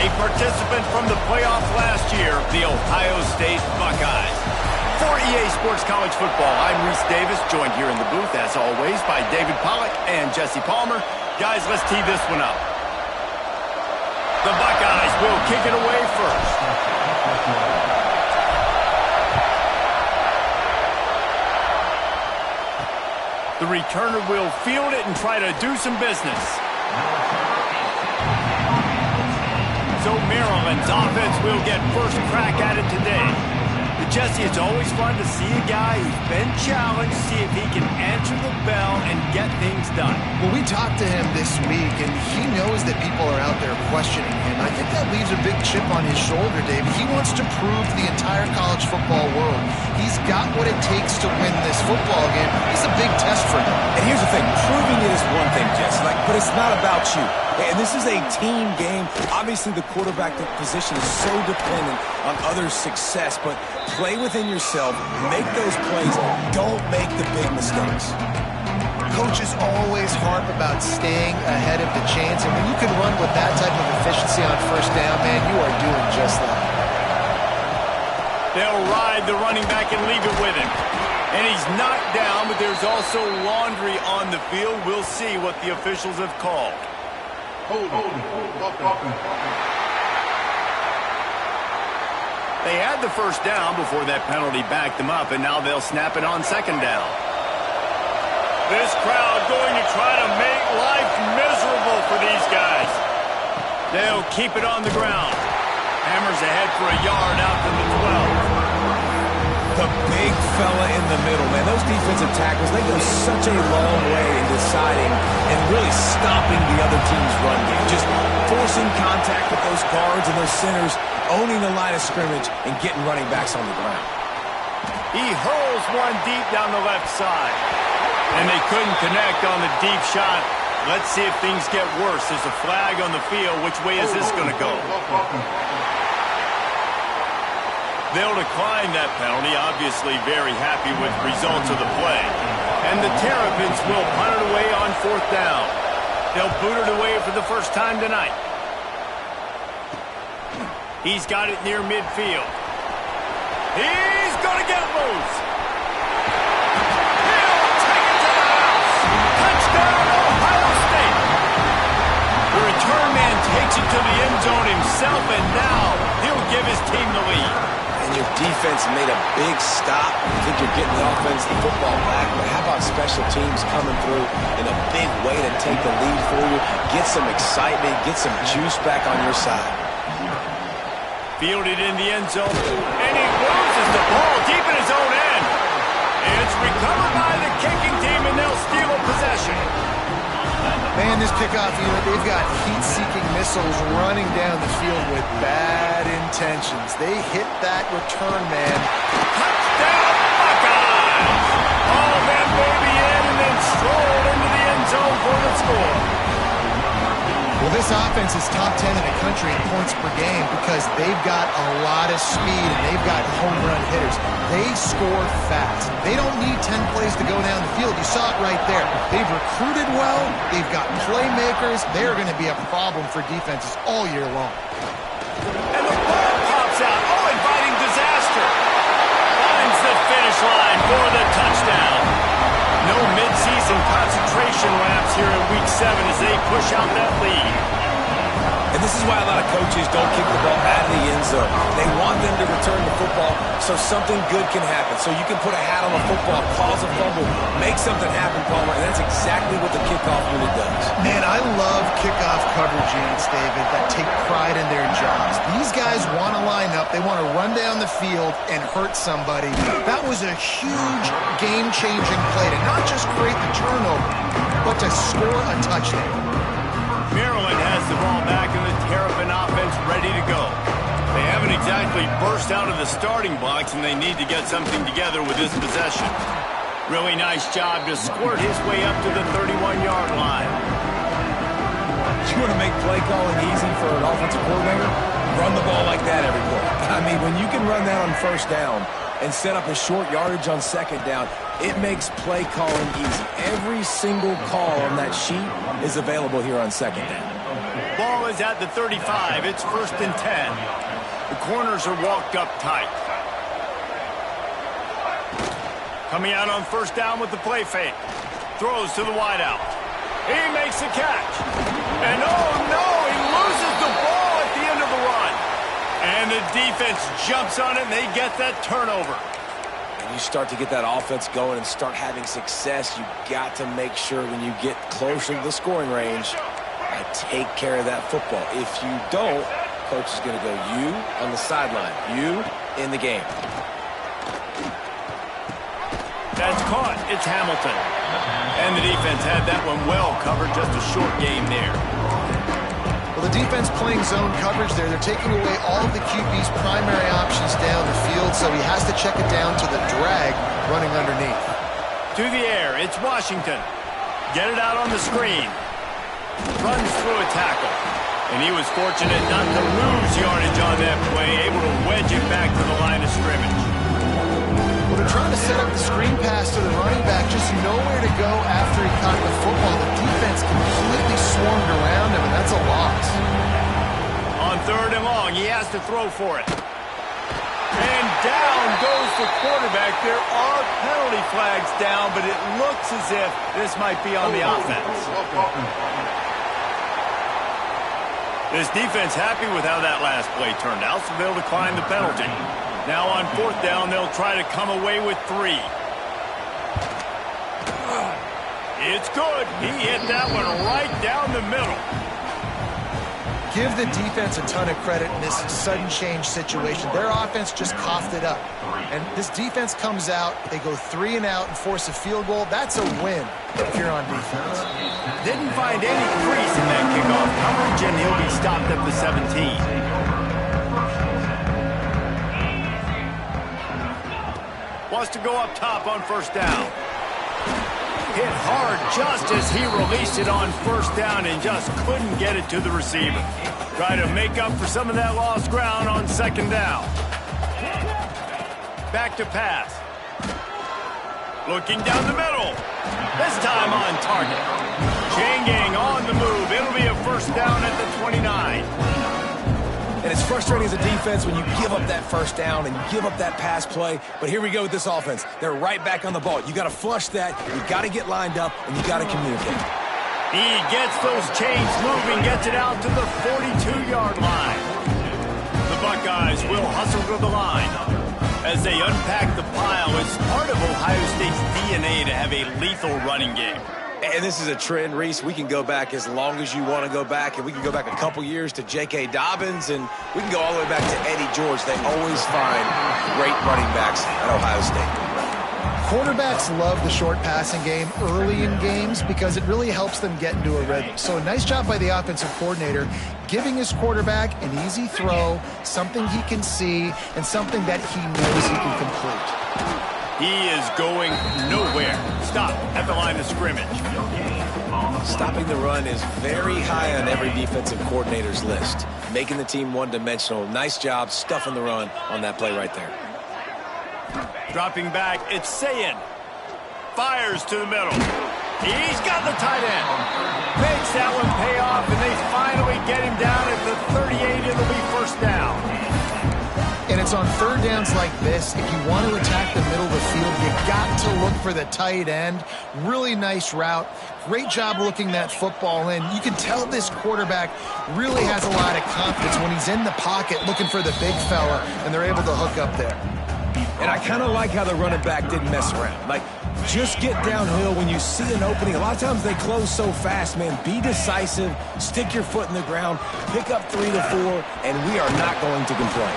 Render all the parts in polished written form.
a participant from the playoffs last year, the Ohio State Buckeyes. For EA Sports College Football, I'm Reese Davis, joined here in the booth, as always, by David Pollack and Jesse Palmer. Guys, let's tee this one up. The Buckeyes will kick it away first. The returner will field it and try to do some business. So Maryland's offense will get first crack at it today. But Jesse, it's always fun to see a guy who's been challenged, see if he can answer the bell and get things done. Well, we talked to him this week, and he knows that people are out there questioning him. I think that leaves a big chip on his shoulder, Dave. He wants to prove to the entire college football world he's got what it takes to win this football game. It's a big test for him. And here's the thing, proving it is one thing, Jesse, but it's not about you. And this is a team game. Obviously, the quarterback position is so dependent on others' success, but play within yourself, make those plays, don't make the big mistakes. Coaches always harp about staying ahead of the chains, and when you can run with that type of efficiency on first down, man, you are doing just that. They'll ride the running back and leave it with him. And he's knocked down, but there's also laundry on the field. We'll see what the officials have called. They had the first down before that penalty backed them up, and now they'll snap it on second down. This crowd going to try to make life miserable for these guys. They'll keep it on the ground. Hammers ahead for a yard out from the 12. The big fella in the middle, man. Those defensive tackles, they go such a long way in deciding and really stopping the other team's run game. Just forcing contact with those guards and those centers, owning the line of scrimmage, and getting running backs on the ground. He hurls one deep down the left side. And they couldn't connect on the deep shot. Let's see if things get worse. There's a flag on the field. Which way is this going to go? They'll decline that penalty, obviously very happy with results of the play. And the Terrapins will punt it away on fourth down. They'll boot it away for the first time tonight. He's got it near midfield. He's going to get loose. He'll take it to the house. Touchdown, Ohio State. The return man takes it to the end zone himself, and now he'll give his team the lead. And your defense made a big stop. I think you're getting the offense, the football back, but how about special teams coming through in a big way to take the lead for you, get some excitement, get some juice back on your side. Fielded in the end zone, and he loses the ball deep in his own end. It's recovered by the kicking team, and they'll steal a possession. Man, this kickoff unit, they've got heat-seeking missiles running down the field with bad intentions. They hit that return man. Touchdown, Buckeyes! All that baby in and then strolled into the end zone for the score. Well, this offense is top 10 in the country in points per game because they've got a lot of speed and they've got home run hitters. They score fast. They don't need 10 plays to go down the field. You saw it right there. They've recruited well. They've got playmakers. They're going to be a problem for defenses all year long. And the ball pops out. Oh, inviting disaster. Finds the finish line for the touchdown. No midseason concentration laps here in Week 7 as they push out that lead. And this is why a lot of coaches don't kick the ball out of the end zone. They want them to return the football so something good can happen. So you can put a hat on a football, cause a fumble, make something happen, Palmer, and that's exactly what the kickoff unit does. Man, I love kickoff coverage units, David, that take pride in their jobs. These guys want to line up. They want to run down the field and hurt somebody. That was a huge game-changing play to not just create the turnover, but to score a touchdown. Maryland has the ball back and the Terrapin offense ready to go. They haven't exactly burst out of the starting blocks, and they need to get something together with this possession. Really nice job to squirt his way up to the 31-yard line. You want to make play calling easy for an offensive coordinator? Run the ball like that every play. I mean, when you can run that on first down and set up a short yardage on second down, it makes play calling easy. Every single call on that sheet is available here on second down. ball is at the 35. It's 1st and 10. The corners are walked up tight. Coming out on 1st down with the play fake. Throws to the wideout. He makes the catch. And oh no, he loses the ball at the end of the run. And the defense jumps on it and they get that turnover. You start to get that offense going and start having success, you got to make sure when you get closer to the scoring range, take care of that football. If you don't, coach is going to go, you on the sideline, you in the game. That's caught. It's Hamilton. And the defense had that one well covered, just a short game there. Well, the defense playing zone coverage there. They're taking away all of the QB's primary options down the field, so he has to check it down to the drag running underneath. To the air, it's Washington. Get it out on the screen. Runs through a tackle. And he was fortunate not to lose yardage on that play, able to wedge it back to the line of scrimmage. Well, they're trying to set up the screen pass to the running back, just nowhere to go after he caught the football. The defense completely swarmed around him, and that's a loss. On 3rd and long, he has to throw for it. And down goes the quarterback. There are penalty flags down, but it looks as if this might be on the offense. This defense happy with how that last play turned out, so they'll decline the penalty. Now on 4th down, they'll try to come away with 3. It's good. He hit that one right down the middle. Give the defense a ton of credit in this sudden change situation. Their offense just coughed it up. And this defense comes out, they go 3 and out and force a field goal. That's a win if you're on defense. Didn't find any crease in that kickoff coverage, and he'll be stopped at the 17. Wants to go up top on 1st down. Hit hard just as he released it on 1st down and just couldn't get it to the receiver. Try to make up for some of that lost ground on 2nd down. Back to pass. Looking down the middle. This time on target. Chain gang on the move. It'll be a 1st down at the 29. And it's frustrating as a defense when you give up that 1st down and you give up that pass play. But here we go with this offense. They're right back on the ball. You got to flush that. You got to get lined up, and you got to communicate. He gets those chains moving, gets it out to the 42-yard line. The Buckeyes will hustle to the line as they unpack the pile. It's part of Ohio State's DNA to have a lethal running game. And this is a trend, Reese. We can go back as long as you want to go back, and we can go back a couple years to J.K. Dobbins, and we can go all the way back to Eddie George. They always find great running backs at Ohio State. Quarterbacks love the short passing game early in games because it really helps them get into a rhythm. So a nice job by the offensive coordinator giving his quarterback an easy throw, something he can see, and something that he knows he can complete. He is going nowhere. Stop at the line of scrimmage. Stopping the run is very high on every defensive coordinator's list. Making the team one-dimensional. Nice job stuffing the run on that play right there. Dropping back, it's Sayin. Fires to the middle. He's got the tight end. Makes that one pay off, and they finally get him down at the 38. It'll be 1st down. And it's on 3rd downs like this. If you want to attack the middle of the field, you got to look for the tight end. Really nice route. Great job looking that football in. You can tell this quarterback really has a lot of confidence when he's in the pocket looking for the big fella, and they're able to hook up there. And I kind of like how the running back didn't mess around. Like, just get downhill when you see an opening. A lot of times they close so fast, man. Be decisive. Stick your foot in the ground. Pick up 3 to 4, and we are not going to complain.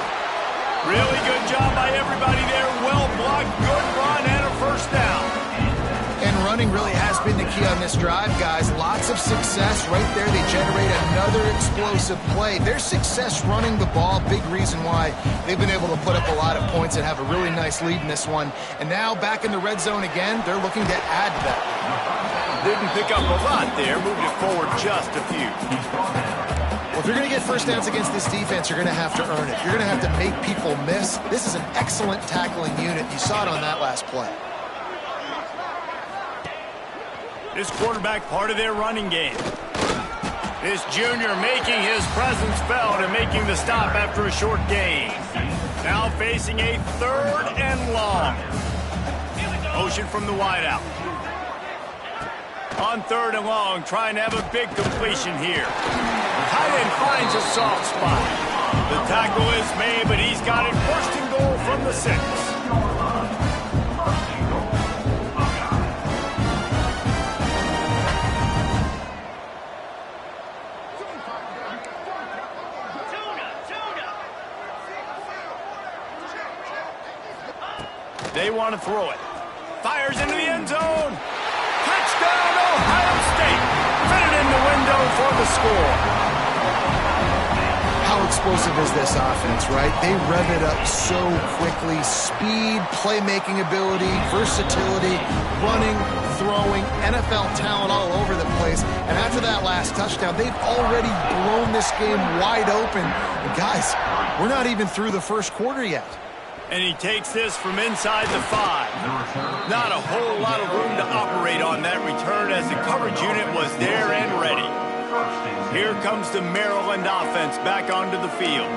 Really good job by everybody there. Well blocked, good run, and a 1st down. And running really has been the key on this drive, guys. Lots of success right there. They generate another explosive play. Their success running the ball, big reason why they've been able to put up a lot of points and have a really nice lead in this one. And now back in the red zone again, they're looking to add to that. Didn't pick up a lot there. Moved it forward just a few. Well, if you're going to get 1st downs against this defense, you're going to have to earn it. You're going to have to make people miss. This is an excellent tackling unit. You saw it on that last play. This quarterback part of their running game. This junior making his presence felt and making the stop after a short gain. Now facing a 3rd and long. Motion from the wideout. On 3rd and long, trying to have a big completion here. Tight end finds a soft spot. The tackle is made, but he's got it 1st and goal from the 6. They want to throw it. Fires into the end zone. Touchdown, Ohio State. Fitted in the window for the score. How explosive is this offense, right? They rev it up so quickly. Speed, playmaking ability, versatility, running, throwing, NFL talent all over the place. And after that last touchdown, they've already blown this game wide open. And guys, we're not even through the first quarter yet. And he takes this from inside the 5. Not a whole lot of room to operate on that return as the coverage unit was there and ready. Here comes the Maryland offense back onto the field.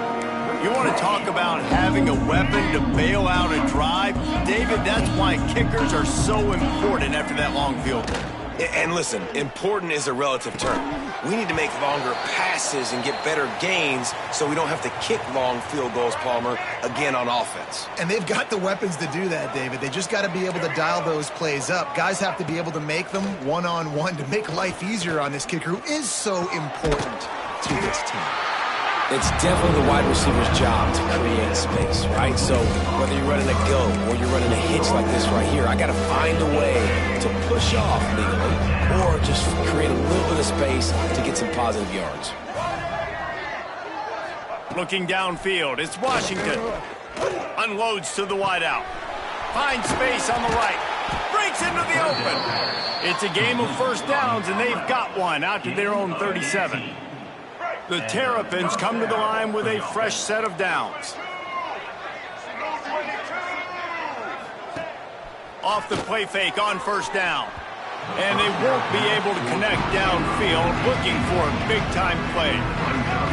You want to talk about having a weapon to bail out a drive? David, that's why kickers are so important after that long field goal. And listen, important is a relative term. We need to make longer passes and get better gains so we don't have to kick long field goals, Palmer, again on offense. And they've got the weapons to do that, David. They just got to be able to dial those plays up. Guys have to be able to make them one-on-one to make life easier on this kicker who is so important to this team. It's definitely the wide receiver's job to create space, right? So whether you're running a go or you're running a hitch like this right here, I got to find a way to push off legally or just create a little bit of space to get some positive yards. Looking downfield, it's Washington. Unloads to the wideout. Finds space on the right. Breaks into the open. It's a game of 1st downs, and they've got one out to their own 37. The Terrapins come to the line with a fresh set of downs. Off the play fake on 1st down. And they won't be able to connect downfield, looking for a big-time play.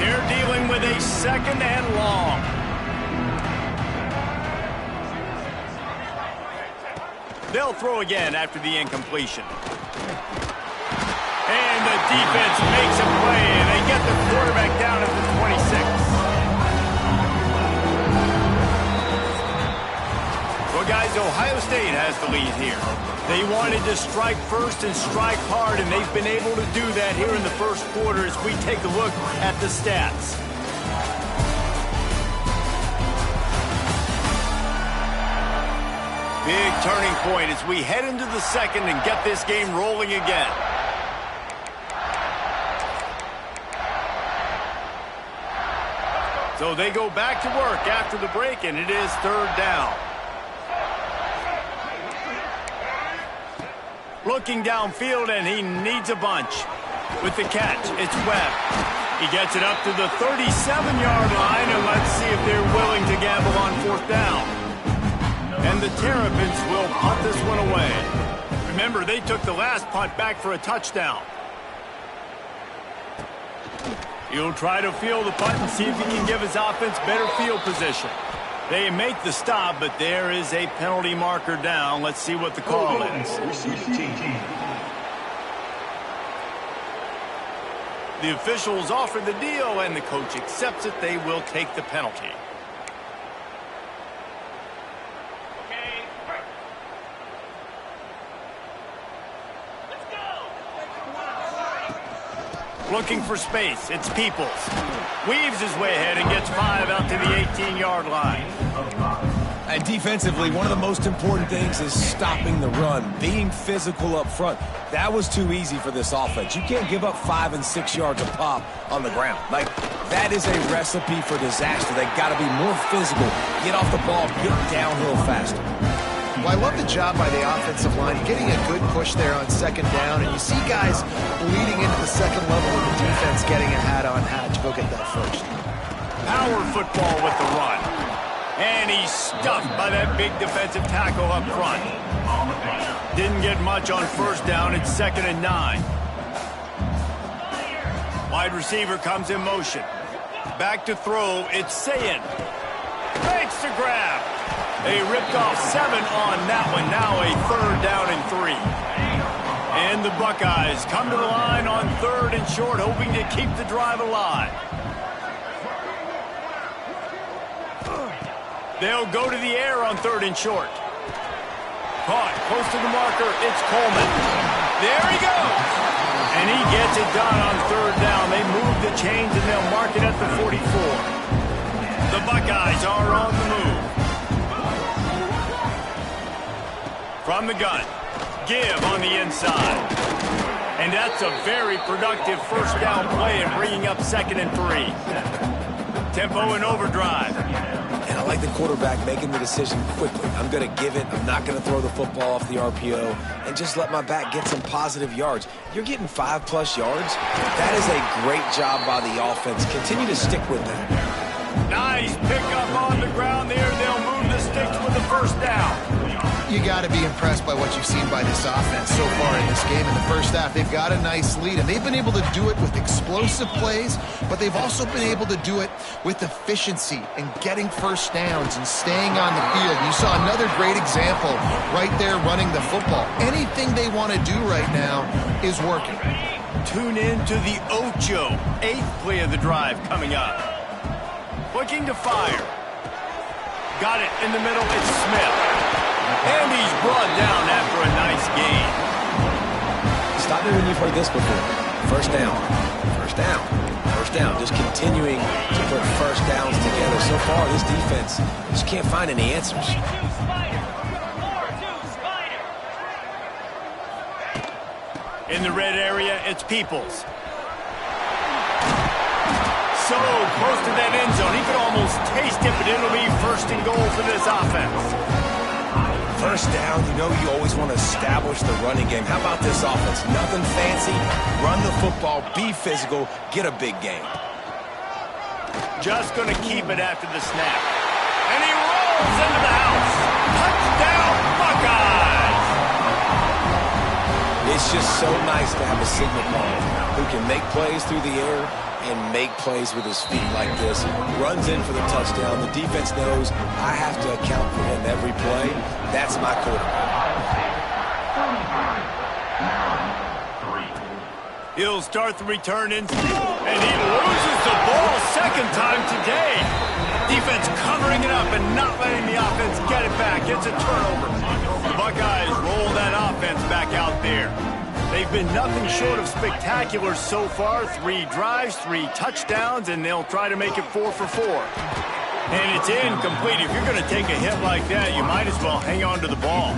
They're dealing with a 2nd and long. They'll throw again after the incompletion. And the defense makes a play, and they get the quarterback down at the 26. Well, guys, Ohio State has the lead here. They wanted to strike first and strike hard, and they've been able to do that here in the first quarter as we take a look at the stats. Big turning point as we head into the 2nd and get this game rolling again. So they go back to work after the break, and it is 3rd down. Looking downfield, and he needs a bunch. With the catch, it's Webb. He gets it up to the 37-yard line, and let's see if they're willing to gamble on 4th down. And the Terrapins will punt this one away. Remember, they took the last punt back for a touchdown. He'll try to field the punt and see if he can give his offense better field position. They make the stop, but there is a penalty marker down. Let's see what the call is. The officials offer the deal, and the coach accepts it. They will take the penalty. Looking for space. It's Peoples. Weaves his way ahead and gets 5 out to the 18-yard line. And defensively, one of the most important things is stopping the run, being physical up front. That was too easy for this offense. You can't give up 5 and 6 yards a pop on the ground. Like, that is a recipe for disaster. They got to be more physical, get off the ball, get downhill faster. Well, I love the job by the offensive line, getting a good push there on 2nd down, and you see guys bleeding into the 2nd level of the defense getting a hat-on-hat to go get that first. Power football with the run. And he's stuffed by that big defensive tackle up front. Didn't get much on 1st down. It's 2nd and 9. Wide receiver comes in motion. Back to throw, it's Sayin. Fakes to grab. They ripped off 7 on that one. Now a 3rd down and 3. And the Buckeyes come to the line on 3rd and short, hoping to keep the drive alive. They'll go to the air on 3rd and short. Caught close to the marker. It's Coleman. There he goes. And he gets it done on 3rd down. They move the chains and they'll mark it at the 44. The Buckeyes are on the move. From the gun. Give on the inside. And that's a very productive 1st down play and bringing up 2nd and 3. Tempo and overdrive. And I like the quarterback making the decision quickly. I'm going to give it. I'm not going to throw the football off the RPO and just let my back get some positive yards. You're getting 5+ yards. That is a great job by the offense. Continue to stick with that. Nice pickup on the ground there. They'll move the sticks with the 1st down. You got to be impressed by what you've seen by this offense so far in this game. In the first half, they've got a nice lead, and they've been able to do it with explosive plays, but they've also been able to do it with efficiency and getting 1st downs and staying on the field. You saw another great example right there running the football. Anything they want to do right now is working. Tune in to the Ocho. 8th play of the drive coming up. Looking to fire. Got it in the middle. It's Smith. And he's brought down after a nice gain. Stop me when you've heard this before. 1st down. 1st down. 1st down. Just continuing to put 1st downs together. So far, this defense just can't find any answers. In the red area, it's Peoples. So close to that end zone. He could almost taste it, but it'll be 1st and goal for this offense. 1st down, you know you always want to establish the running game. How about this offense? Nothing fancy. Run the football, be physical, get a big gain. Just going to keep it after the snap. And he rolls into the house. Touchdown, Buckeyes! It's just so nice to have a signal caller who can make plays through the air and make plays with his feet like this. Runs in for the touchdown. The defense knows I have to account for him every play. That's my quarterback. He'll start the return and he loses the ball 2nd time today. Defense covering it up and not letting the offense get it back. It's a turnover. The Buckeyes roll that offense back out there. They've been nothing short of spectacular so far. 3 drives, 3 touchdowns, and they'll try to make it 4 for 4. And it's incomplete. If you're going to take a hit like that, you might as well hang on to the ball.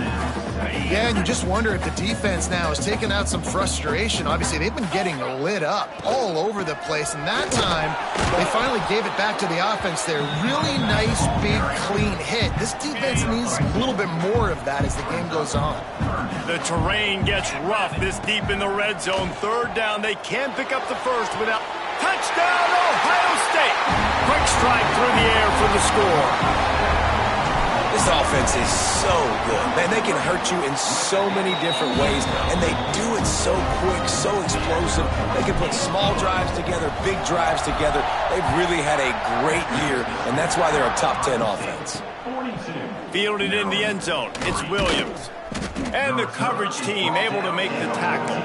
Yeah, and you just wonder if the defense now is taking out some frustration. Obviously, they've been getting lit up all over the place, and that time they finally gave it back to the offense there. Really nice, big, clean hit. This defense needs a little bit more of that as the game goes on. The terrain gets rough this deep in the red zone. 3rd down, they can pick up the 1st without... Touchdown, Ohio State! Quick strike through the air for the score. This offense is so good. Man, they can hurt you in so many different ways, and they do it so quick, so explosive. They can put small drives together, big drives together. They've really had a great year, and that's why they're a top 10 offense. Fielded in the end zone. It's Williams. And the coverage team able to make the tackle.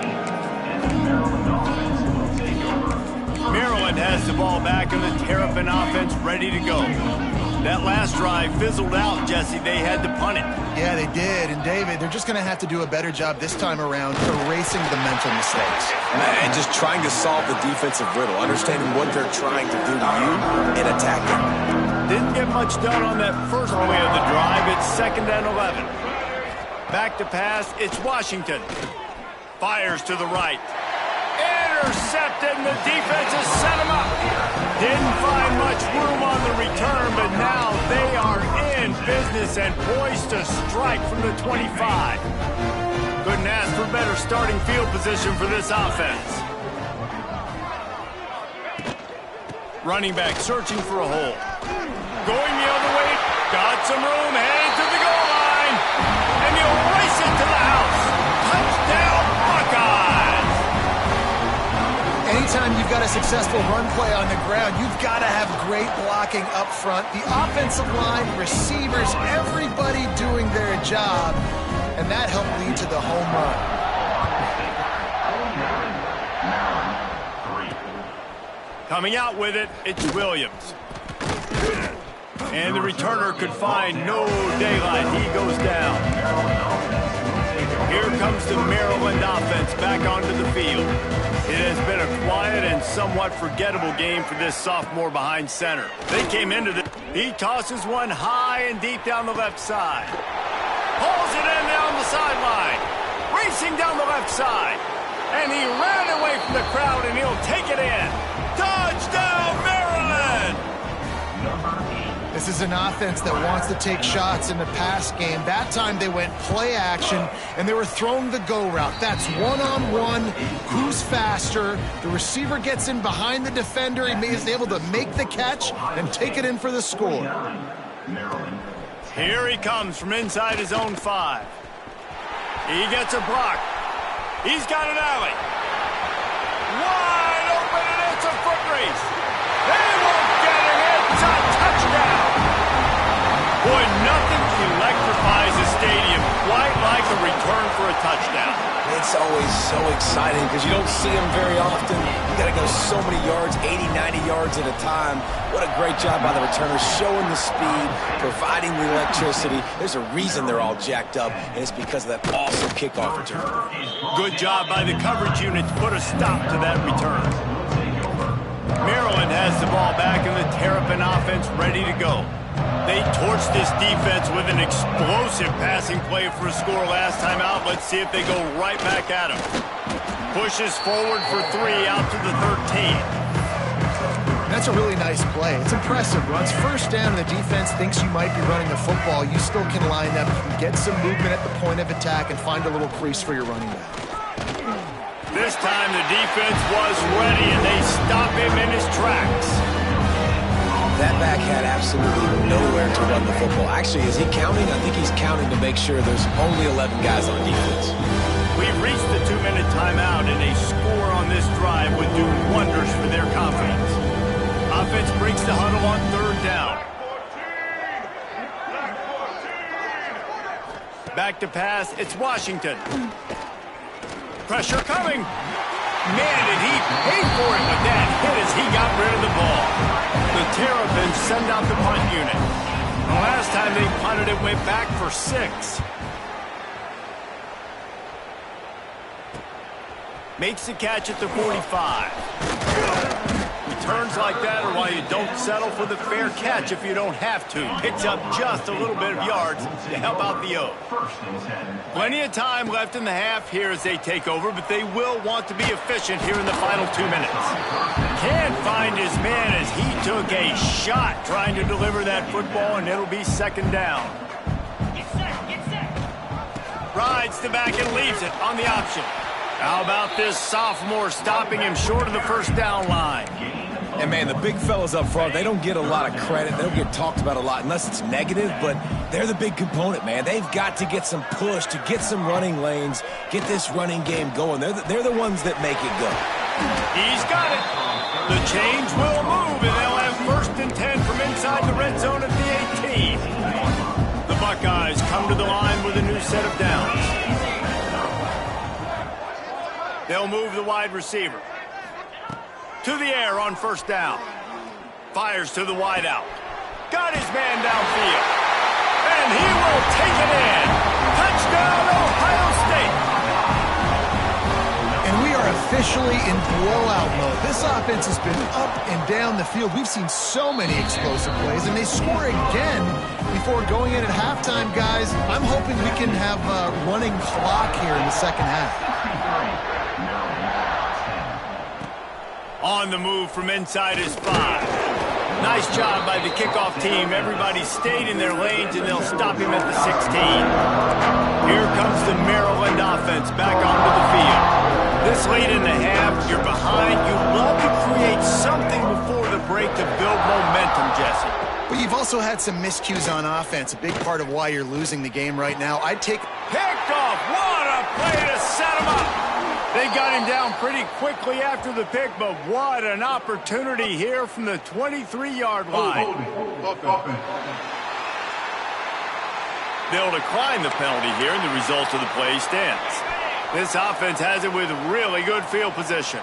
Maryland has the ball back and the Terrapin offense ready to go. That last drive fizzled out, Jesse. They had to punt it. Yeah, they did. And, David, they're just going to have to do a better job this time around erasing the mental mistakes. And just trying to solve the defensive riddle, understanding what they're trying to do to you and attacking. Didn't get much done on that first play of the drive. It's 2nd and 11. Back to pass. It's Washington. Fires to the right. Intercepted, and the defense has set him up. Didn't find much room on the return, but now they are in business and poised to strike from the 25. Couldn't ask for better starting field position for this offense. Running back searching for a hole. Going the other way. Got some room, headed to the goal line. And he'll race it to the house. Touchdown, Buckeyes! anytime you've got a successful run play on the ground, you've got to have great blocking up front. The offensive line, receivers, everybody doing their job, and that helped lead to the home run. Coming out with it, it's Williams. And the returner could find no daylight. He goes down. Here comes the Maryland offense back onto the field. It has been a quiet and somewhat forgettable game for this sophomore behind center. They came into the... He tosses one high and deep down the left side. Pulls it in down the sideline. Racing down the left side. And he ran away from the crowd, and he'll take it in. Touchdown, Maryland! This is an offense that wants to take shots in the pass game. That time they went play action, and they were throwing the go route. That's one-on-one. Who's faster? The receiver gets in behind the defender. He is able to make the catch and take it in for the score. Here he comes from inside his own 5. He gets a block. He's got an alley. Wide open, and it's a foot race. They won't get him. It's a touchdown. Boy, nothing electrifies a stadium quite like a return for a touchdown. It's always so exciting because you don't see them very often. You got to go so many yards, 80, 90 yards at a time. What a great job by the returners, showing the speed, providing the electricity. There's a reason they're all jacked up, and it's because of that awesome kickoff return. Good job by the coverage unit to put a stop to that return. Maryland has the ball back, and the Terrapin offense ready to go. They torched this defense with an explosive passing play for a score last time out. Let's see if they go right back at him. Pushes forward for 3 out to the 13. That's a really nice play. It's impressive. Runs first down, and the defense thinks you might be running the football. You still can line up, you can get some movement at the point of attack, and find a little crease for your running back. This time the defense was ready, and they stop him in his tracks. That back had absolutely nowhere to run the football. Actually, is he counting? I think he's counting to make sure there's only 11 guys on defense. We've reached the 2-minute timeout, and a score on this drive would do wonders for their confidence. Offense breaks the huddle on 3rd down. Back to pass, it's Washington. Pressure coming. Man, did he pay for it with that hit as he got rid of the ball. The Terrapins send out the punt unit. The last time they punted, it went back for 6. Makes the catch at the 45. Returns like that are why you don't settle for the fair catch if you don't have to. Picks up just a little bit of yards to help out the O. Plenty of time left in the half here as they take over, but they will want to be efficient here in the final 2 minutes. Can't find his man as he took a shot trying to deliver that football, and it'll be 2nd down. Rides the back and leaves it on the option. How about this sophomore stopping him short of the 1st down line? And, man, the big fellas up front, they don't get a lot of credit. They don't get talked about a lot unless it's negative, but they're the big component, man. They've got to get some push, to get some running lanes, get this running game going. They're the ones that make it go. He's got it. The change will move, and they'll have 1st and 10 from inside the red zone at the 18. The Buckeyes come to the line with a new set of downs. They'll move the wide receiver. To the air on 1st down. Fires to the wide out. Got his man downfield. And he will take it in. Touchdown, Ohio State. And we are officially in blowout mode. This offense has been up and down the field. We've seen so many explosive plays, and they score again before going in at halftime, guys. I'm hoping we can have a running clock here in the 2nd half. On the move from inside his 5. Nice job by the kickoff team. Everybody stayed in their lanes, and they'll stop him at the 16. Here comes the Maryland offense back onto the field. This late in the half, you're behind. You love to create something before the break to build momentum, Jesse. But you've also had some miscues on offense, a big part of why you're losing the game right now. I'd take... Picked off. What a play to set him up. They got him down pretty quickly after the pick, but what an opportunity here from the 23-yard line. They'll decline the penalty here, and the result of the play stands. This offense has it with really good field position.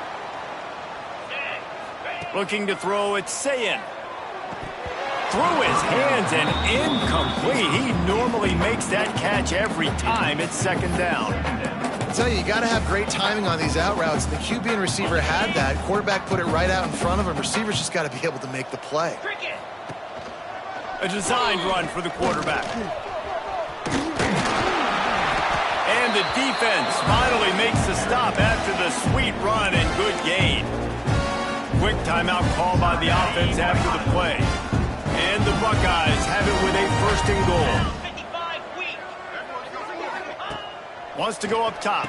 Looking to throw, it's Sayin. Through his hands and incomplete. He normally makes that catch every time. It's second down. I tell you got to have great timing on these out routes. The QB and receiver had that. Quarterback put it right out in front of him. Receivers just got to be able to make the play. A designed run for the quarterback. And the defense finally makes the stop after the sweet run and good gain. Quick timeout call by the offense after the play. And the Buckeyes have it with a first and goal. Wants to go up top.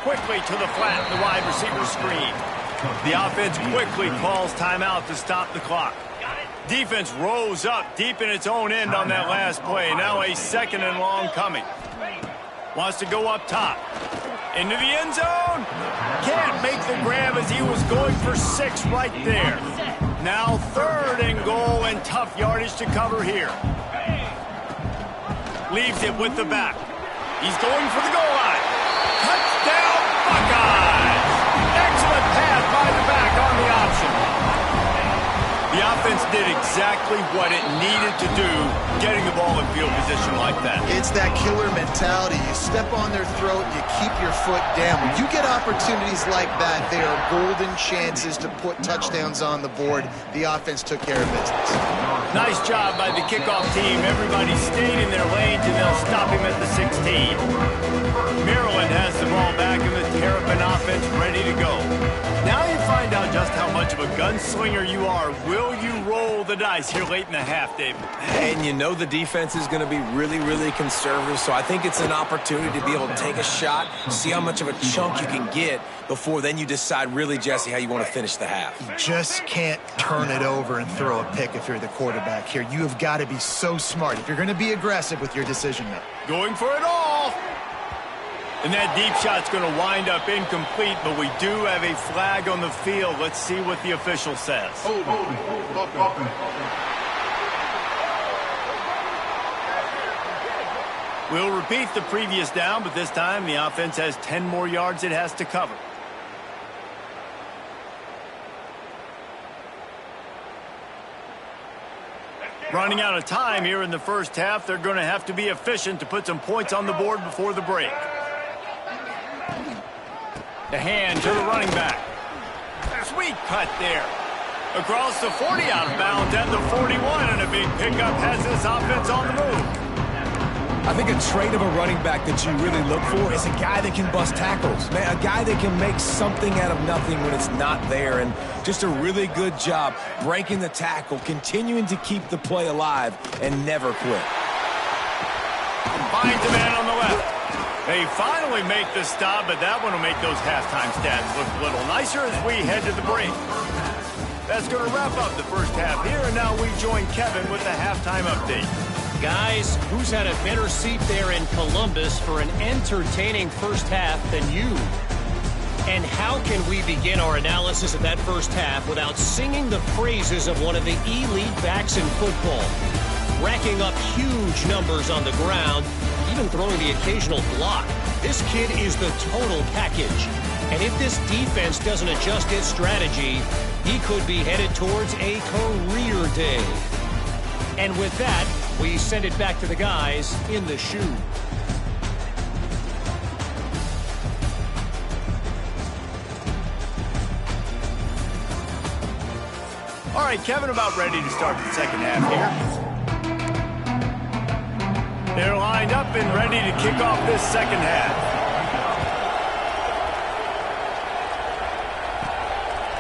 Quickly to the flat, the wide receiver screen. The offense quickly calls timeout to stop the clock. Defense rose up deep in its own end on that last play. Now a second and long coming. Wants to go up top. Into the end zone. Can't make the grab as he was going for 6 right there. Now third and goal and tough yardage to cover here. Leaves it with the back. He's going for the goal line. Touchdown, Buckeyes! Excellent pass by the back on the option. The offense did exactly what it needed to do, getting the ball in field position like that. It's that killer mentality. You step on their throat, you keep your foot down. When you get opportunities like that, they are golden chances to put touchdowns on the board. The offense took care of business. Nice job by the kickoff team. Everybody stayed in their lanes, and they'll stop him at the 16. Maryland has the ball back, and the Terrapin offense ready to go. Now you find out just how much of a gunslinger you are. Will you roll the dice here late in the half, David? And you know the defense is going to be really, really conservative, so I think it's an opportunity to be able to take a shot, see how much of a chunk you can get before then you decide really, Jesse, how you want to finish the half. You just can't turn it over and throw a pick if you're the quarterback here. You have got to be so smart if you're going to be aggressive with your decision-making. Going for it all. And that deep shot's going to wind up incomplete, but we do have a flag on the field. Let's see what the official says. We'll repeat the previous down, but this time the offense has 10 more yards it has to cover. Running out of time here in the first half. They're going to have to be efficient to put some points on the board before the break. The hand to the running back. Sweet cut there. Across the 40 out of bounds at the 41, and a big pickup has this offense on the move. I think a trait of a running back that you really look for is a guy that can bust tackles. Man, a guy that can make something out of nothing when it's not there. And just a really good job breaking the tackle, continuing to keep the play alive, and never quit. Finds the man on the left. They finally make the stop, but that one will make those halftime stats look a little nicer as we head to the break. That's going to wrap up the first half here, and now we join Kevin with the halftime update. Guys, who's had a better seat there in Columbus for an entertaining first half than you? And how can we begin our analysis of that first half without singing the praises of one of the elite backs in football? Racking up huge numbers on the ground, even throwing the occasional block. This kid is the total package. And if this defense doesn't adjust its strategy, he could be headed towards a career day. And with that, we send it back to the guys in the shoe. All right, Kevin, about ready to start the second half here. They're lined up and ready to kick off this second half.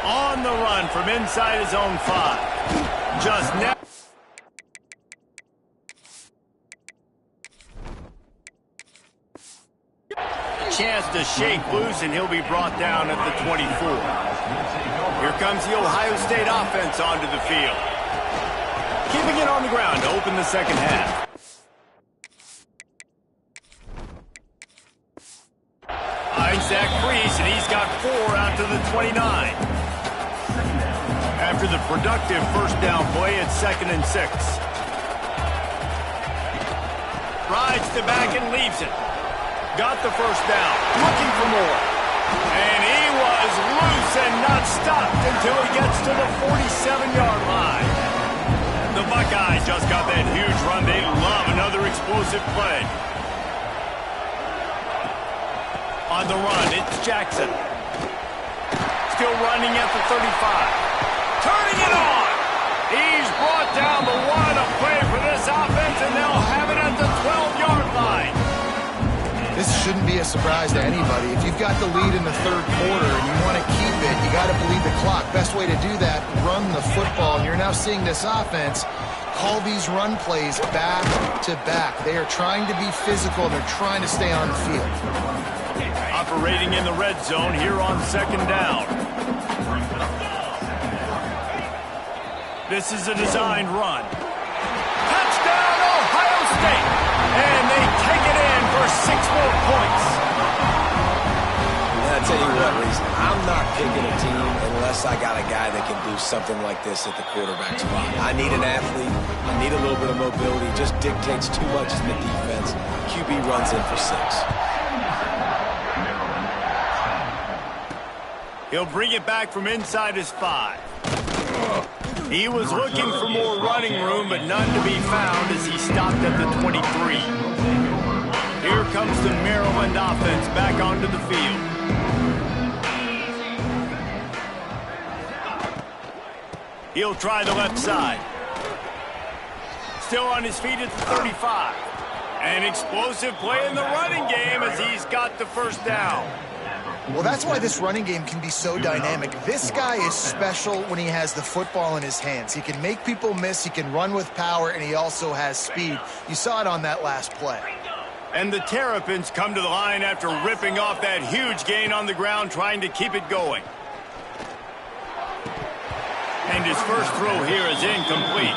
On the run from inside his own 5. Just now. Chance to shake loose, and he'll be brought down at the 24. Here comes the Ohio State offense onto the field. Keeping it on the ground to open the second half. Finds that crease, and 29. After the productive first down play, it's 2nd and 6. Rides the back and leaves it. Got the first down. Looking for more. And he was loose and not stopped until he gets to the 47-yard line. The Buckeyes just got that huge run. They love another explosive play. On the run, it's Jackson. Still running at the 35. Turning it on. He's brought down the one. A play for this offense, and they'll have it at the 12-yard line. This shouldn't be a surprise to anybody. If you've got the lead in the third quarter and you want to keep it, you got to bleed the clock. Best way to do that, run the football. And you're now seeing this offense call these run plays back to back. They are trying to be physical, and they're trying to stay on the field. Operating in the red zone here on 2nd down. This is a designed run. Touchdown, Ohio State! And they take it in for 6 more points. I'll tell you what, Reese, I'm not picking a team unless I got a guy that can do something like this at the quarterback spot. I need an athlete. I need a little bit of mobility. It just dictates too much in the defense. QB runs in for 6. He'll bring it back from inside his 5. He was looking for more running room, but none to be found as he stopped at the 23. Here comes the Maryland offense back onto the field. He'll try the left side. Still on his feet at the 35. An explosive play in the running game as he's got the first down. Well, that's why this running game can be so dynamic. This guy is special when he has the football in his hands. He can make people miss, he can run with power, and he also has speed. You saw it on that last play. And the Terrapins come to the line after ripping off that huge gain on the ground, trying to keep it going. And his first throw here is incomplete.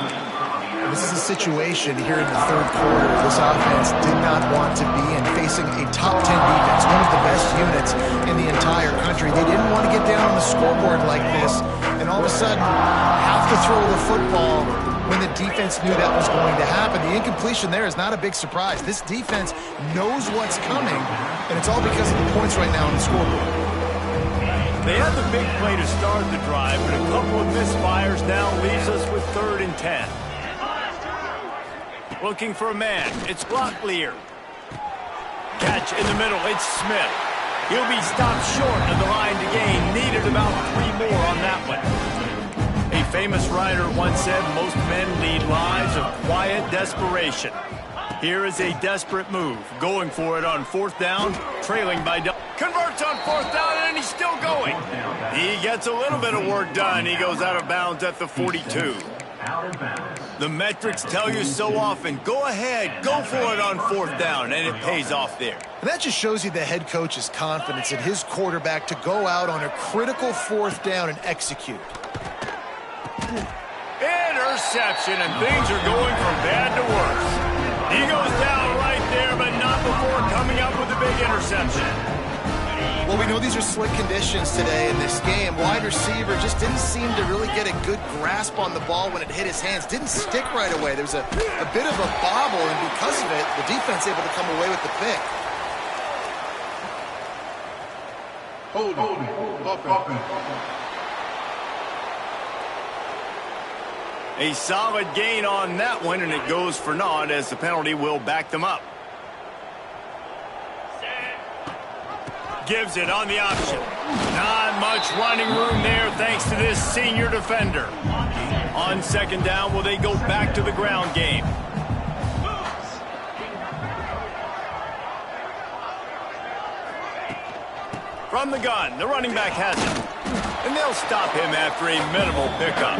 This is a situation here in the third quarter this offense did not want to be in, facing a top 10 defense, one of the best units in the entire country. They didn't want to get down on the scoreboard like this, and all of a sudden have to throw the football when the defense knew that was going to happen. The incompletion there is not a big surprise. This defense knows what's coming, and it's all because of the points right now on the scoreboard. They had the big play to start the drive, but a couple of misfires now leaves us with 3rd and 10. Looking for a man. It's Locklear. Catch in the middle. It's Smith. He'll be stopped short of the line to gain. Needed about 3 more on that one. A famous writer once said, most men lead lives of quiet desperation. Here is a desperate move. Going for it on 4th down. Trailing by... Converts on 4th down, and he's still going. He gets a little bit of work done. He goes out of bounds at the 42. The metrics tell you so often, go ahead, go for it on 4th down, and it pays off there. And that just shows you the head coach's confidence in his quarterback to go out on a critical 4th down and execute. Interception, and things are going from bad to worse. He goes down right there, but not before coming up with a big interception. Well, we know these are slick conditions today in this game. Wide receiver just didn't seem to really get a good grasp on the ball when it hit his hands. Didn't stick right away. There was a bit of a bobble, and because of it, the defense able to come away with the pick. A solid gain on that one, and it goes for naught as the penalty will back them up. Gives it on the option. Not much running room there thanks to this senior defender. On 2nd down, will they go back to the ground game? From the gun, the running back has it. And they'll stop him after a minimal pickup.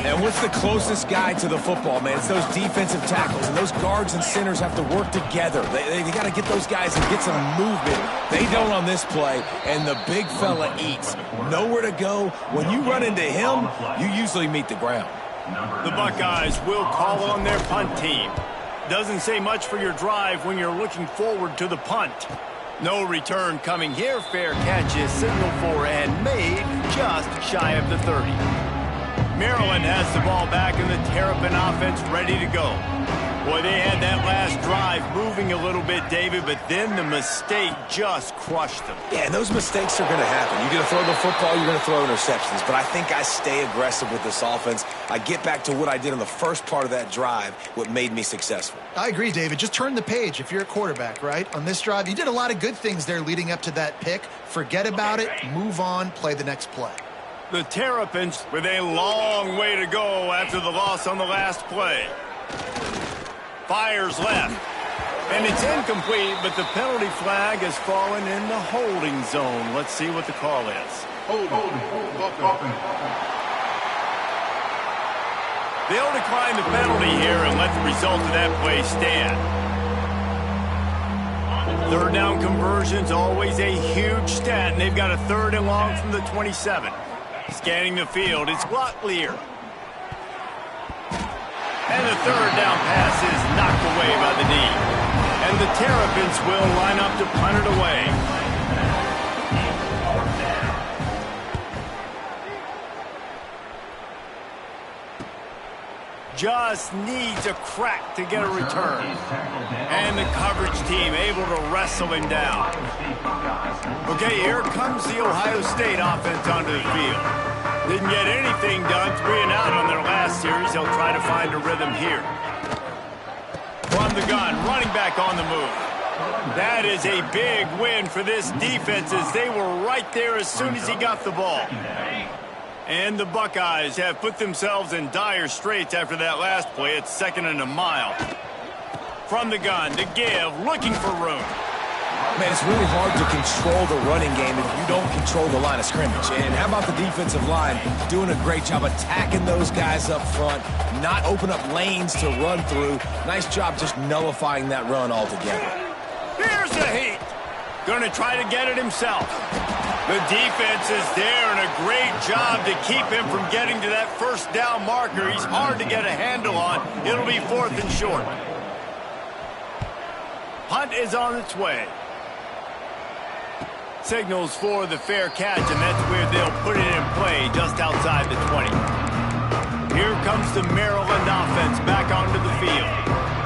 And what's the closest guy to the football, man? It's those defensive tackles, and those guards and centers have to work together. They got to get those guys and get some movement. They don't on this play, and the big fella eats. Nowhere to go. When you run into him, you usually meet the ground. The Buckeyes will call on their punt team. Doesn't say much for your drive when you're looking forward to the punt. No return coming here. Fair catch is signaled for and made just shy of the 30. Maryland has the ball back and the Terrapin offense ready to go. Boy, they had that last drive moving a little bit, David, but then the mistake just crushed them. Yeah, and those mistakes are going to happen. You're going to throw the football, you're going to throw interceptions. But I think I stay aggressive with this offense. I get back to what I did in the first part of that drive, what made me successful. I agree, David. Just turn the page if you're a quarterback, right? On this drive, you did a lot of good things there leading up to that pick. Forget about it, move on, play the next play. The Terrapins with a long way to go after the loss on the last play. Fires left. And it's incomplete, but the penalty flag has fallen in the holding zone. Let's see what the call is. They'll decline the penalty here and let the result of that play stand. Third down conversion's always a huge stat, and they've got a 3rd and long from the 27. Scanning the field, it's Locklear. And the 3rd down pass is knocked away by the knee. And the Terrapins will line up to punt it away. Just needs a crack to get a return. And the coverage team able to wrestle him down. Okay, here comes the Ohio State offense onto the field. Didn't get anything done, 3 and out on their last series. They'll try to find a rhythm here. From the gun, running back on the move. That is a big win for this defense as they were right there as soon as he got the ball. And the Buckeyes have put themselves in dire straits after that last play. It's 2nd and a mile. From the gun, to give, looking for room. Man, it's really hard to control the running game if you don't control the line of scrimmage. And how about the defensive line doing a great job attacking those guys up front, not open up lanes to run through. Nice job just nullifying that run altogether. Here's the heat. Going to try to get it himself. The defense is there, and a great job to keep him from getting to that 1st down marker. He's hard to get a handle on. It'll be 4th and short. Punt is on its way. Signals for the fair catch, and that's where they'll put it in play just outside the 20. Here comes the Maryland offense back onto the field.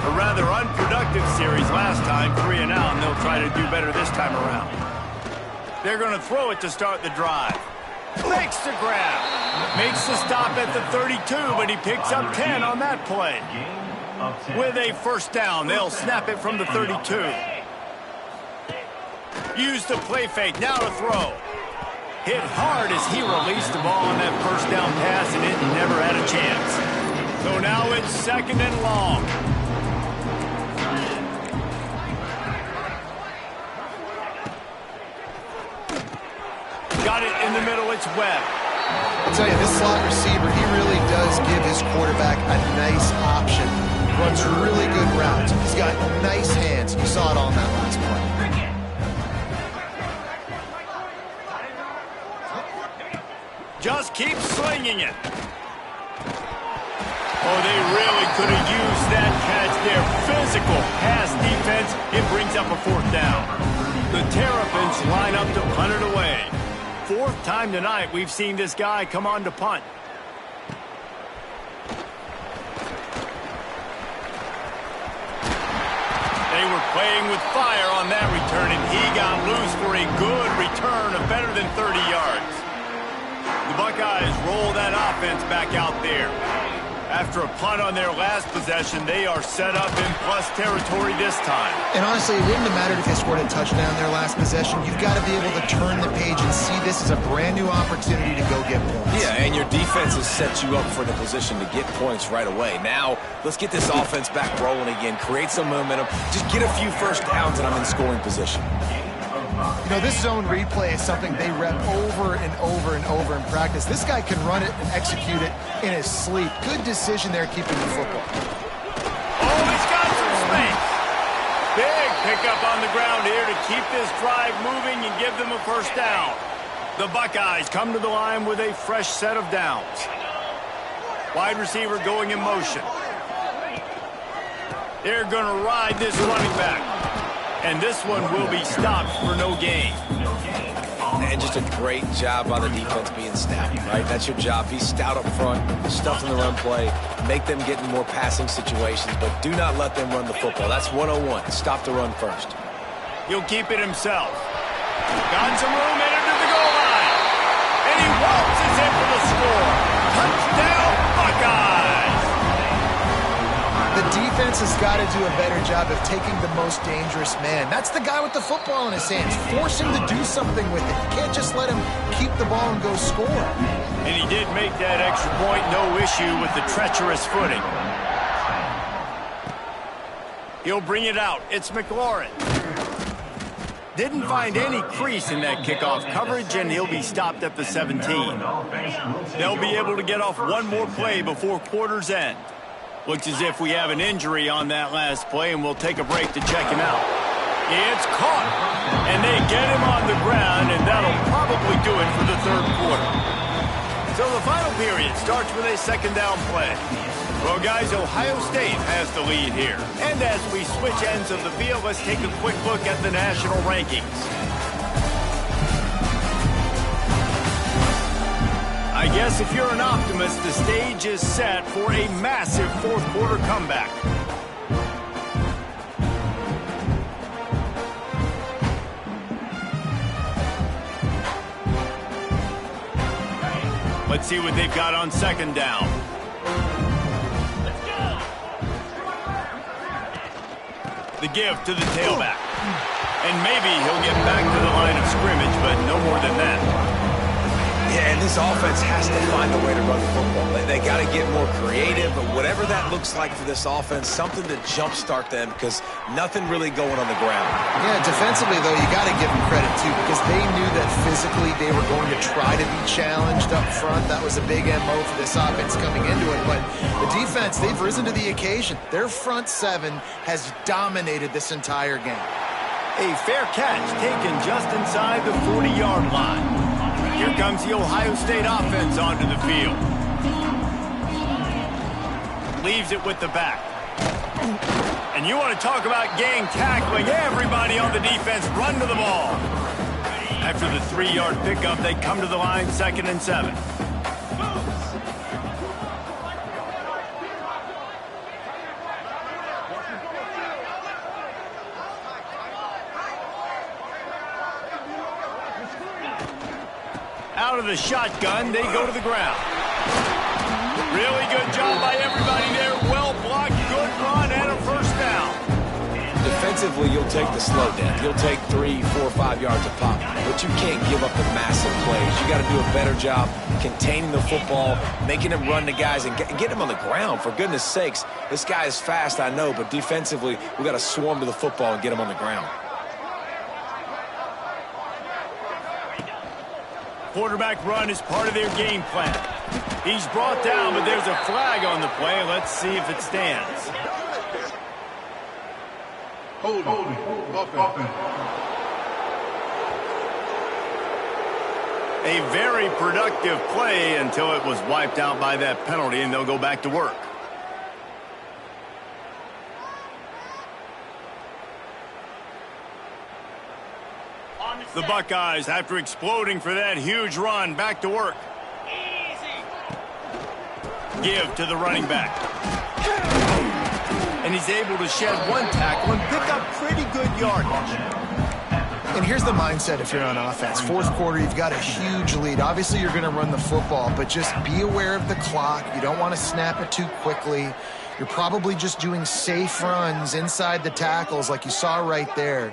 A rather unproductive series last time, 3 and out, and they'll try to do better this time around. They're going to throw it to start the drive. Makes the grab. Makes the stop at the 32, but he picks up 10 on that play. With a 1st down, they'll snap it from the 32. Use the play fake, now to throw. Hit hard as he released the ball on that 1st down pass, and it never had a chance. So now it's 2nd and long. Got it in the middle, it's Webb. I'll tell you, this slot receiver, he really does give his quarterback a nice option. Runs really good routes. He's got nice hands. You saw it on that last play. Just keep slinging it. Oh, they really could have used that catch there. Physical pass defense. It brings up a 4th down. The Terrapins line up to punt it away. 4th time tonight we've seen this guy come on to punt. They were playing with fire on that return, and he got loose for a good return of better than 30 yards. The Buckeyes roll that offense back out there. After a punt on their last possession, they are set up in plus territory this time. And honestly, it wouldn't have mattered if they scored a touchdown their last possession. You've got to be able to turn the page and see this as a brand new opportunity to go get points. Yeah, and your defense has set you up for the position to get points right away. Now, let's get this offense back rolling again, create some momentum, just get a few 1st downs, and I'm in scoring position. You know, this zone read play is something they rep over and over and over in practice. This guy can run it and execute it in his sleep. Good decision there keeping the football. Oh, he's got some space. Big pickup on the ground here to keep this drive moving and give them a 1st down. The Buckeyes come to the line with a fresh set of downs. Wide receiver going in motion. They're going to ride this running back. And this one will be stopped for no gain. And just a great job by the defense being stout, right? That's your job. Be stout up front, stuff in the run play, make them get in more passing situations, but do not let them run the football. That's 101. Stop the run first. He'll keep it himself. Got some room, entered to the goal line. And he waltzes in for the score. Touchdown, Buckeyes! The defense has got to do a better job of taking the most dangerous man. That's the guy with the football in his hands. Force him to do something with it. You can't just let him keep the ball and go score. And he did make that extra point, no issue with the treacherous footing. He'll bring it out. It's McLaurin. Didn't find any crease in that kickoff coverage, and he'll be stopped at the 17. They'll be able to get off one more play before quarter's end. Looks as if we have an injury on that last play, and we'll take a break to check him out. It's caught, and they get him on the ground, and that'll probably do it for the third quarter. So the final period starts with a second down play. Well, guys, Ohio State has the lead here. And as we switch ends of the field, let's take a quick look at the national rankings. I guess if you're an optimist, the stage is set for a massive fourth quarter comeback. Let's see what they've got on second down. The give to the tailback. And maybe he'll get back to the line of scrimmage, but no more than that. Yeah, and this offense has to find a way to run the football. They got to get more creative, but whatever that looks like for this offense, something to jumpstart them because nothing really going on the ground. Yeah, defensively, though, you got to give them credit, too, because they knew that physically they were going to try to be challenged up front. That was a big MO for this offense coming into it. But the defense, they've risen to the occasion. Their front seven has dominated this entire game. A fair catch taken just inside the 40-yard line. Here comes the Ohio State offense onto the field. Leaves it with the back. And you want to talk about gang tackling. Everybody on the defense run to the ball. After the 3-yard pickup, they come to the line, 2nd and 7. Out of the shotgun, they go to the ground. Really good job by everybody there. Well blocked, good run, and a first down. Defensively, you'll take the slow down. You'll take 3, 4, 5 yards of pop, but you can't give up the massive plays. You got to do a better job containing the football, making them run the guys, and get them on the ground. For goodness sakes, this guy is fast, I know, but defensively, we got to swarm to the football and get him on the ground. Quarterback run is part of their game plan. He's brought down, but there's a flag on the play. Let's see if it stands. Holding. A very productive play until it was wiped out by that penalty, and they'll go back to work. The Buckeyes, after exploding for that huge run, back to work. Give to the running back. And he's able to shed one tackle and pick up pretty good yardage. And here's the mindset if you're on offense. Fourth quarter, you've got a huge lead. Obviously, you're going to run the football, but just be aware of the clock. You don't want to snap it too quickly. You're probably just doing safe runs inside the tackles like you saw right there.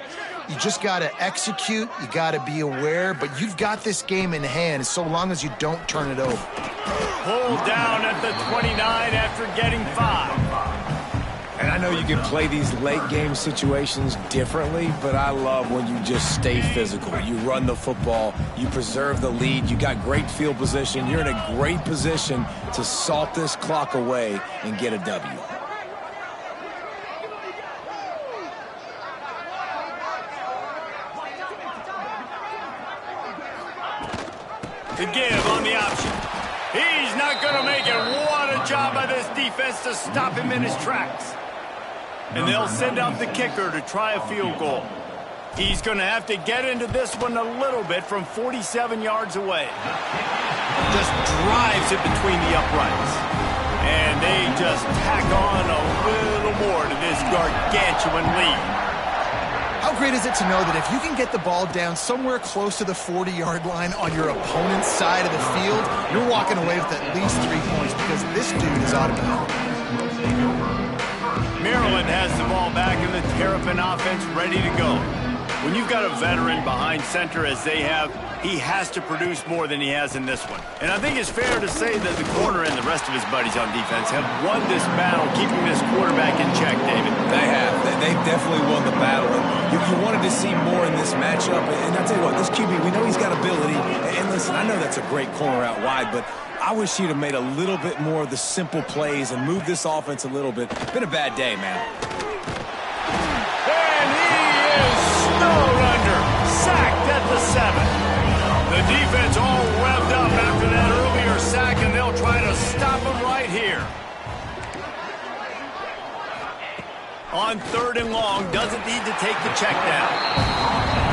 You just got to execute. You got to be aware, but you've got this game in hand so long as you don't turn it over. Pulled down at the 29 after getting 5. And I know you can play these late game situations differently, but I love when you just stay physical. You run the football, you preserve the lead, you got great field position, you're in a great position to salt this clock away and get a W. The give on the option. He's not going to make it. What a job by this defense to stop him in his tracks. And they'll send out the kicker to try a field goal. He's going to have to get into this one a little bit from 47 yards away. Just drives it between the uprights. And they just tack on a little more to this gargantuan lead. How great is it to know that if you can get the ball down somewhere close to the 40-yard line on your opponent's side of the field, you're walking away with at least 3 points because this dude is automatic. Maryland has the ball back in the Terrapin offense ready to go. When you've got a veteran behind center as they have, he has to produce more than he has in this one. And I think it's fair to say that the corner and the rest of his buddies on defense have won this battle, keeping this quarterback in check, David. They have. They've definitely won the battle. You wanted to see more in this matchup. And I'll tell you what, this QB, we know he's got ability. And listen, I know that's a great corner out wide, but I wish he'd have made a little bit more of the simple plays and moved this offense a little bit. Been a bad day, man. And he is snowed under, sacked at the 7. The defense all revved up after that earlier sack, and they'll try to stop him right here. On 3rd and long, doesn't need to take the check down.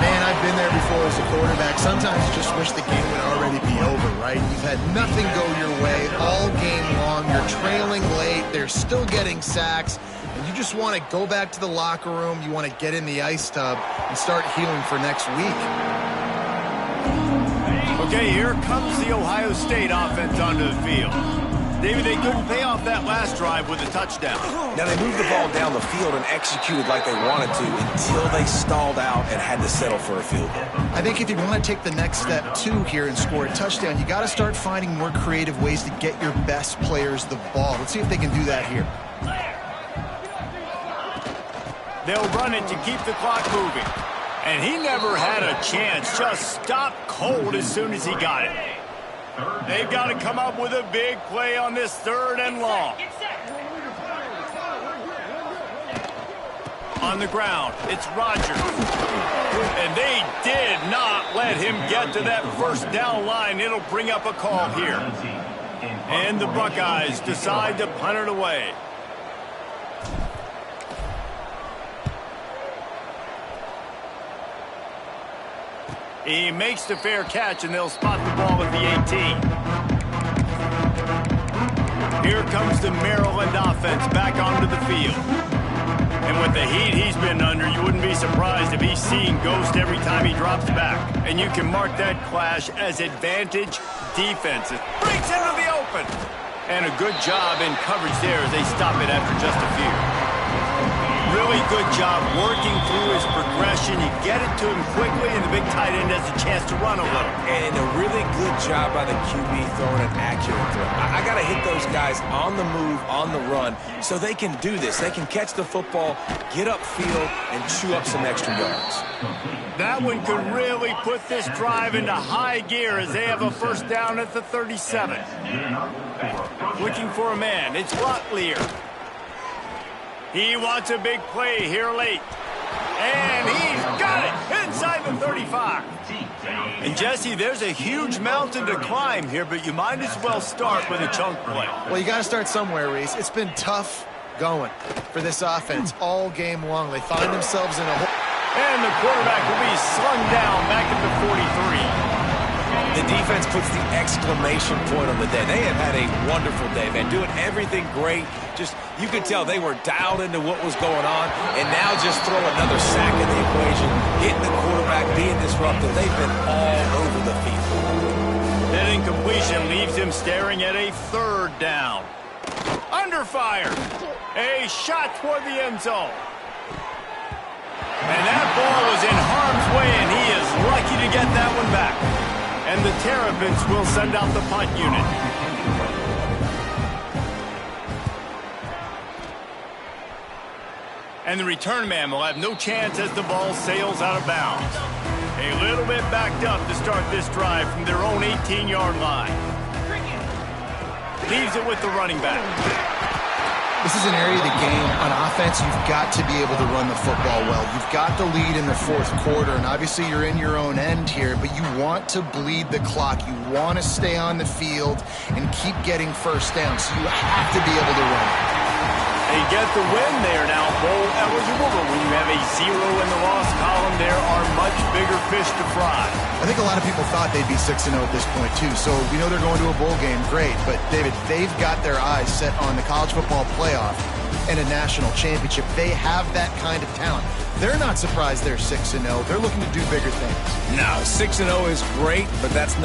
Man, I've been there before as a quarterback. Sometimes you just wish the game would already be over, right? You've had nothing go your way all game long. You're trailing late. They're still getting sacks. And you just want to go back to the locker room. You want to get in the ice tub and start healing for next week. Okay, here comes the Ohio State offense onto the field. David, they couldn't pay off that last drive with a touchdown. Now, they moved the ball down the field and executed like they wanted to until they stalled out and had to settle for a field goal. I think if you want to take the next step, too, here and score a touchdown, you got to start finding more creative ways to get your best players the ball. Let's see if they can do that here. They'll run it to keep the clock moving. And he never had a chance. Just stopped cold as soon as he got it. They've got to come up with a big play on this 3rd and long. On the ground, it's Rodgers. And they did not let him get to that 1st down line. It'll bring up a call here. And the Buckeyes decide to punt it away. He makes the fair catch, and they'll spot the ball at the 18. Here comes the Maryland offense back onto the field. And with the heat he's been under, you wouldn't be surprised if he's seeing ghost every time he drops back. And you can mark that clash as advantage defensive. Breaks into the open. And a good job in coverage there as they stop it after just a few. Really good job working through his progression. You get it to him quickly, and the big tight end has a chance to run a little. And a really good job by the QB throwing an accurate throw. I got to hit those guys on the move, on the run, so they can do this. They can catch the football, get upfield, and chew up some extra yards. That one could really put this drive into high gear as they have a 1st down at the 37. Looking for a man. It's Rotlier. He wants a big play here late. And he's got it inside the 35. And, Jesse, there's a huge mountain to climb here, but you might as well start with a chunk play. Well, you got to start somewhere, Reese. It's been tough going for this offense all game long. They find themselves in a hole. And the quarterback will be slung down back at the 43. The defense puts the exclamation point on the day. They have had a wonderful day, man, doing everything great. Just, you could tell they were dialed into what was going on, and now just throw another sack in the equation, hitting the quarterback, being disruptive. They've been all over the field. That incompletion leaves him staring at a 3rd down. Under fire. A shot toward the end zone. And that ball was in harm's way, and he is lucky to get that one back. And the Terrapins will send out the punt unit. And the return man will have no chance as the ball sails out of bounds. A little bit backed up to start this drive from their own 18-yard line. Leaves it with the running back. This is an area of the game. On offense, you've got to be able to run the football well. You've got the lead in the 4th quarter, and obviously you're in your own end here, but you want to bleed the clock. You want to stay on the field and keep getting 1st down, so you have to be able to run it. They get the win. They are now bowl eligible, but when you have a 0 in the loss column, there are much bigger fish to fry. I think a lot of people thought they'd be 6-0 at this point, too. So we know they're going to a bowl game. Great. But, David, they've got their eyes set on the college football playoff and a national championship. They have that kind of talent. They're not surprised they're 6-0. They're looking to do bigger things. No, 6-0 is great, but that's not